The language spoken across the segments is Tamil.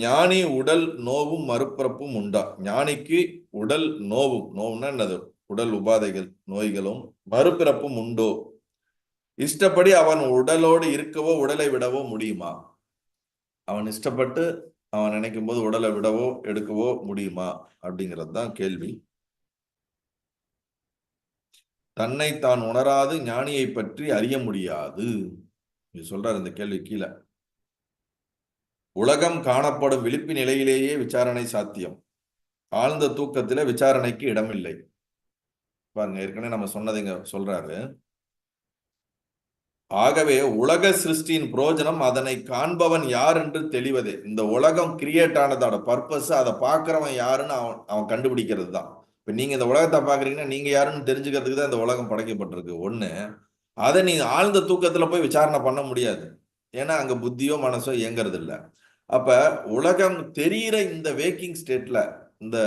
ஞானி உடல் நோவும் மறுபிறப்பும் உண்டா? ஞானிக்கு உடல் நோவுன்னா என்னது? உடல் உபாதைகள் நோய்களும் மறுபிறப்பும் உண்டோ? இஷ்டப்படி அவன் உடலோடு இருக்கவோ உடலை விடவோ முடியுமா? அவன் இஷ்டப்பட்டு அவன் நினைக்கும் போது உடலை விடவோ எடுக்கவோ முடியுமா அப்படிங்கிறது தான் கேள்வி. தன்னை தான் உணராது ஞானியை பற்றி அறிய முடியாது சொல்றார் இந்த கேள்வி கீழே. உலகம் காணப்படும் விழிப்பு நிலையிலேயே விசாரணை சாத்தியம். ஆழ்ந்த தூக்கத்தில விசாரணைக்கு இடமில்லை. பாருங்க, ஏற்கனவே நம்ம சொன்னதுங்க சொல்றாரு. ஆகவே உலக சிருஷ்டியின் புரோஜனம் அதனை காண்பவன் யார் என்று தெளிவதே. இந்த உலகம் கிரியேட் ஆனதோட பர்பஸ் அதை பார்க்கிறவன் யாருன்னு அவன் கண்டுபிடிக்கிறது தான். இப்ப நீங்க இந்த உலகத்தை பாக்குறீங்கன்னா நீங்க யாருன்னு தெரிஞ்சுக்கிறதுக்கு தான் இந்த உலகம் படைக்கப்பட்டிருக்கு. ஒண்ணு, அதை நீங்க ஆழ்ந்த தூக்கத்துல போய் விசாரணை பண்ண முடியாது. ஏன்னா அங்க புத்தியோ மனசோ இயங்குறது இல்லை. அப்ப உலகம் தெரிகிற இந்த வேக்கிங் ஸ்டேட்ல, இந்த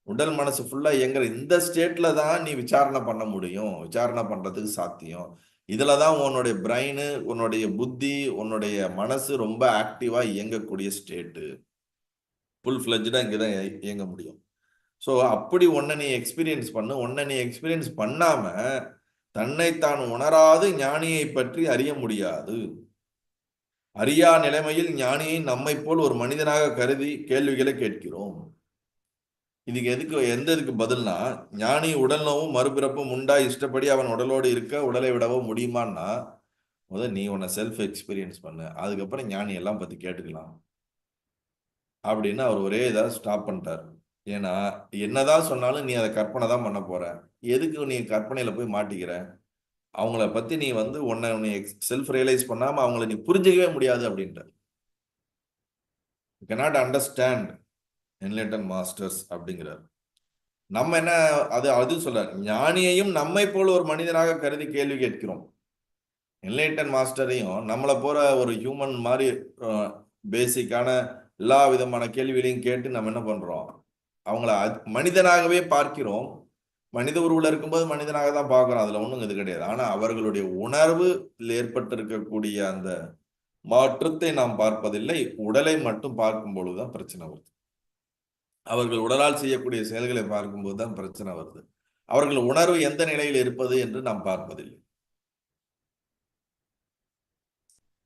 உடல் மனசு ஃபுல்லா இயங்குற இந்த ஸ்டேட்ல தான் நீ விசாரணை பண்ண முடியும். விசாரணை பண்றதுக்கு சாத்தியம். இதுலதான் உன்னுடைய பிரெயின், உன்னுடைய புத்தி, உன்னுடைய மனசு ரொம்ப ஆக்டிவா இயங்கக்கூடிய ஸ்டேட்டு. ஃபுல் ஃபிளட்ஜா இங்கதான் இயங்க முடியும். ஸோ அப்படி ஒன்ன நீ எக்ஸ்பீரியன்ஸ் பண்ணு. ஒன்ன நீ எக்ஸ்பீரியன்ஸ் பண்ணாம தன்னைத்தான் உணராது ஞானியை பற்றி அறிய முடியாது. அறியா நிலைமையில் ஞானியை நம்மை போல் ஒரு மனிதனாக கருதி கேள்விகளை கேட்கிறோம். இதுக்கு எதுக்கு பதில்னா, ஞானி உடல் நோவும் மறுபிறப்பும் உண்டா, இஷ்டப்படி அவன் உடலோடு இருக்க உடலை விடவோ முடியுமான்னா, முதல் நீ உன்னை செல்ஃப் எக்ஸ்பீரியன்ஸ் பண்ணு, அதுக்கப்புறம் ஞானி எல்லாம் பத்தி கேட்டுக்கலாம் அப்படின்னு அவர் ஒரே இதாக ஸ்டாப் பண்ணிட்டார். ஏன்னா என்னதான் சொன்னாலும் நீ அதை கற்பனை தான் பண்ண போற. எதுக்கு நீ கற்பனையில போய் மாட்டிக்கிற? அவங்கள பத்தி நீ உன்னை செல்ஃப் ரியலைஸ் பண்ணாம அவங்கள நீ புரிஞ்சிக்கவே முடியாது அப்படின்ட்டு. You cannot understand enlighten masters அப்படிங்கிறார். நம்ம என்ன அது சொல்றார், ஞானியையும் நம்மை போல ஒரு மனிதனாக கருதி கேள்வி கேட்கிறோம். என்லைட்டன் மாஸ்டரையும் நம்மளை போற ஒரு ஹியூமன் மாதிரி பேசிக்கான எல்லா விதமான கேள்விகளையும் கேட்டு நம்ம என்ன பண்றோம், அவங்கள மனிதனாகவே பார்க்கிறோம். மனித உருவில் இருக்கும்போது மனிதனாக தான் பார்க்கிறோம், அதுல ஒண்ணும் இது கிடையாது. ஆனா அவர்களுடைய உணர்வு ஏற்பட்டிருக்கக்கூடிய அந்த மாற்றத்தை நாம் பார்ப்பதில்லை. உடலை மட்டும் பார்க்கும் பொழுதுதான் பிரச்சனை வருது. அவர்கள் உடலால் செய்யக்கூடிய செயல்களை பார்க்கும்போது தான் பிரச்சனை வருது. அவர்கள் உணர்வு எந்த நிலையில் இருப்பது என்று நாம் பார்ப்பதில்லை.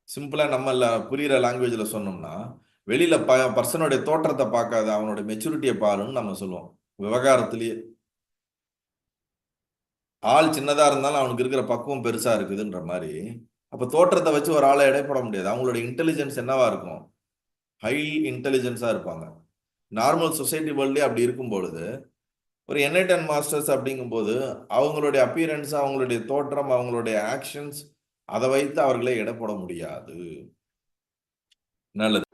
சிம்பிளா நம்ம புரியுற லாங்குவேஜ்ல சொன்னோம்னா, வெளியில பர்சனுடைய தோற்றத்தை பார்க்காத அவனுடைய மெச்சூரிட்டியை பாருன்னு நம்ம சொல்லுவோம். விவகாரத்திலேயே ஆள் சின்னதா இருந்தாலும் அவனுக்கு இருக்கிற பக்குவம் பெருசா இருக்குதுன்ற மாதிரி, அப்ப தோற்றத்தை வச்சு ஒரு ஆளை எடை போட முடியாது. அவங்களுடைய இன்டெலிஜென்ஸ் என்னவா இருக்கும்? ஹை இன்டெலிஜென்ஸா இருப்பாங்க. நார்மல் சொசைட்டி வேர்ல்ட்லயே அப்படி இருக்கும் பொழுது, ஒரு என்லைட்டன் மாஸ்டர்ஸ் அப்படிங்கும்போது அவங்களுடைய அப்பியரன்ஸ், அவங்களுடைய தோற்றம், அவங்களுடைய ஆக்ஷன்ஸ், அதை வைத்து அவர்களை எடை போட முடியாது. நல்லது.